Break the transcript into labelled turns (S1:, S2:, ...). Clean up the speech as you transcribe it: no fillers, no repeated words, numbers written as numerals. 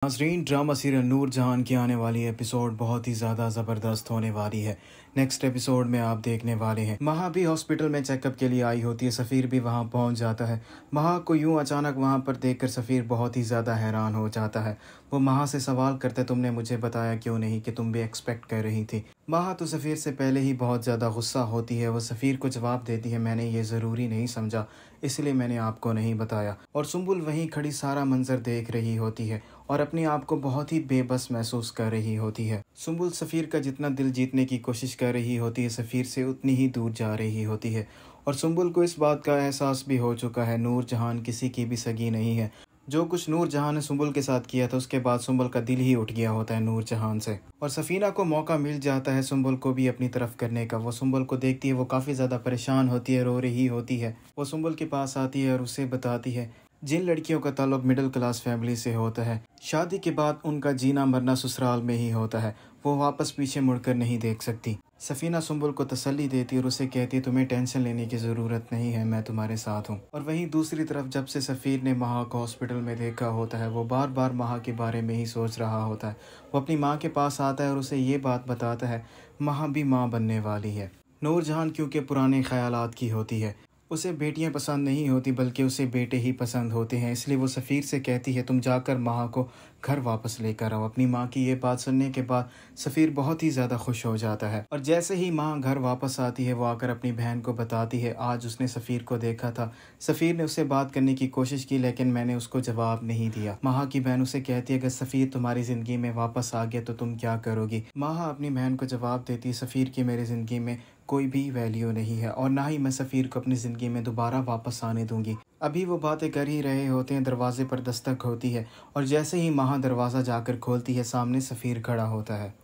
S1: नाज़रीन, drama serial Noorjahan की आने वाली एपिसोड बहुत ही ज़्यादा ज़बरदस्त होने वाली है। नेक्स्ट एपिसोड में आप देखने वाले हैं महा भी हॉस्पिटल में चेकअप के लिए आई होती है। सफ़ीर भी वहां पहुंच जाता है। महा को यूं अचानक वहां पर देखकर सफ़ीर बहुत ही ज़्यादा हैरान हो जाता है। वो महा से सवाल करते, तुमने मुझे बताया क्यों नहीं कि तुम भी एक्सपेक्ट कर रही थी। महा तो सफ़ीर से पहले ही बहुत ज़्यादा गुस्सा होती है। वो सफ़ीर को जवाब देती है, मैंने ये ज़रूरी नहीं समझा, इसलिए मैंने आपको नहीं बताया। और सुंबुल वहीं खड़ी सारा मंजर देख रही होती है और अपने आप को बहुत ही बेबस महसूस कर रही होती है। सुंबुल सफ़ीर का जितना दिल जीतने की कोशिश कर रही होती है, सफ़ीर से उतनी ही दूर जा रही होती है। और सुंबुल को इस बात का एहसास भी हो चुका है, नूरजहान किसी की भी सगी नहीं है। जो कुछ नूरजहान ने सुंबुल के साथ किया था, उसके बाद सुंबुल का दिल ही उठ गया होता है नूरजहान से। और सफ़ीना को मौका मिल जाता है सुंबुल को भी अपनी तरफ करने का। वो सुंबुल को देखती है, वो काफ़ी ज़्यादा परेशान होती है, रो रही होती है। वो सुंबुल के पास आती है और उसे बताती है, जिन लड़कियों का ताल्लुक मिडिल क्लास फैमिली से होता है, शादी के बाद उनका जीना मरना ससुराल में ही होता है, वो वापस पीछे मुड़कर नहीं देख सकती। सफ़ीना सुंबुल को तसल्ली देती है और उसे कहती है, तुम्हें टेंशन लेने की ज़रूरत नहीं है, मैं तुम्हारे साथ हूँ। और वहीं दूसरी तरफ जब से सफ़ीर ने महा को हॉस्पिटल में देखा होता है, वो बार बार महा के बारे में ही सोच रहा होता है। वो अपनी माँ के पास आता है और उसे ये बात बताता है, महा भी माँ बनने वाली है। नूरजहान क्योंकि पुराने ख्यालात की होती है, उसे बेटियां पसंद नहीं होती बल्कि उसे बेटे ही पसंद होते हैं। इसलिए वो सफ़ीर से कहती है, तुम जाकर महा को घर वापस लेकर आओ। अपनी माँ की ये बात सुनने के बाद सफ़ीर बहुत ही ज़्यादा खुश हो जाता है। और जैसे ही माँ घर वापस आती है, वो आकर अपनी बहन को बताती है, आज उसने सफ़ीर को देखा था। सफ़ीर ने उससे बात करने की कोशिश की, लेकिन मैंने उसको जवाब नहीं दिया। महा की बहन उसे कहती है, अगर सफ़ीर तुम्हारी ज़िंदगी में वापस आ गया तो तुम क्या करोगी। महा अपनी बहन को जवाब देती है, सफ़ीर की मेरी ज़िंदगी में कोई भी वैल्यू नहीं है और ना ही मैं सफ़ीर को अपनी ज़िंदगी में दोबारा वापस आने दूंगी। अभी वो बातें कर ही रहे होते हैं, दरवाजे पर दस्तक होती है और जैसे ही महा दरवाज़ा जाकर खोलती है, सामने सफ़ीर खड़ा होता है।